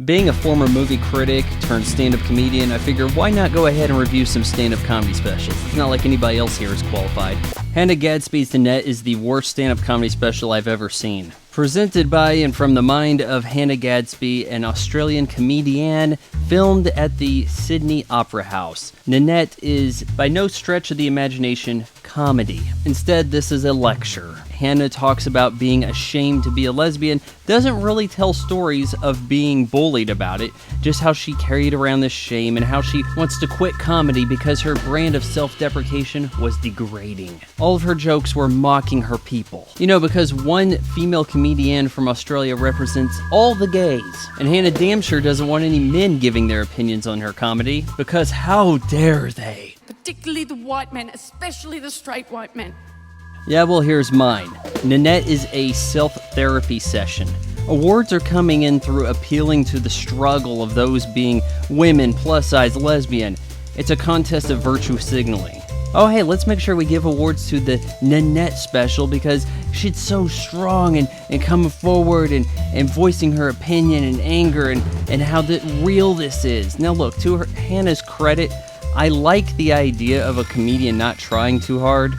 Being a former movie critic turned stand-up comedian, I figured why not go ahead and review some stand-up comedy specials. It's not like anybody else here is qualified. Hannah Gadsby's Nanette is the worst stand-up comedy special I've ever seen. Presented by and from the mind of Hannah Gadsby, an Australian comedian, filmed at the Sydney Opera House. Nanette is, by no stretch of the imagination, comedy. Instead, this is a lecture. Hannah talks about being ashamed to be a lesbian, doesn't really tell stories of being bullied about it, just how she carried around this shame and how she wants to quit comedy because her brand of self-deprecation was degrading. All of her jokes were mocking her people. You know, because one female comedian from Australia represents all the gays, and Hannah damn sure doesn't want any men giving their opinions on her comedy, because how dare they? Particularly the white men, especially the straight white men. Yeah, well, here's mine. Nanette is a self-therapy session. Awards are coming in through appealing to the struggle of those being women, plus-size, lesbian. It's a contest of virtue signaling. Oh, hey, let's make sure we give awards to the Nanette special because she's so strong and coming forward and voicing her opinion and anger and how real this is. Now, look, to Hannah's credit, I like the idea of a comedian not trying too hard.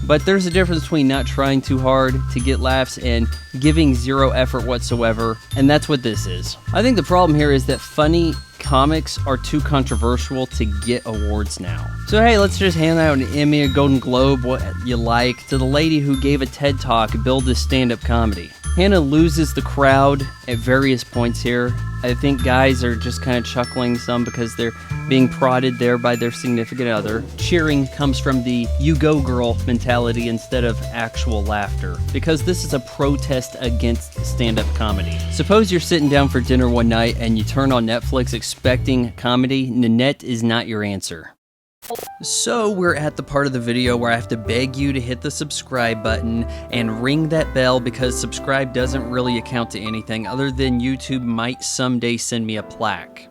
But there's a difference between not trying too hard to get laughs and giving zero effort whatsoever, and that's what this is. I think the problem here is that funny comics are too controversial to get awards now. So hey, let's just hand out an Emmy or Golden Globe, what you like, to the lady who gave a TED Talk billed as stand-up comedy. Hannah loses the crowd at various points here. I think guys are just kind of chuckling some because they're being prodded there by their significant other. Cheering comes from the you go girl mentality instead of actual laughter, because this is a protest against stand-up comedy. Suppose you're sitting down for dinner one night and you turn on Netflix expecting comedy. Nanette is not your answer. So we're at the part of the video where I have to beg you to hit the subscribe button and ring that bell, because subscribe doesn't really account to anything other than YouTube might someday send me a plaque.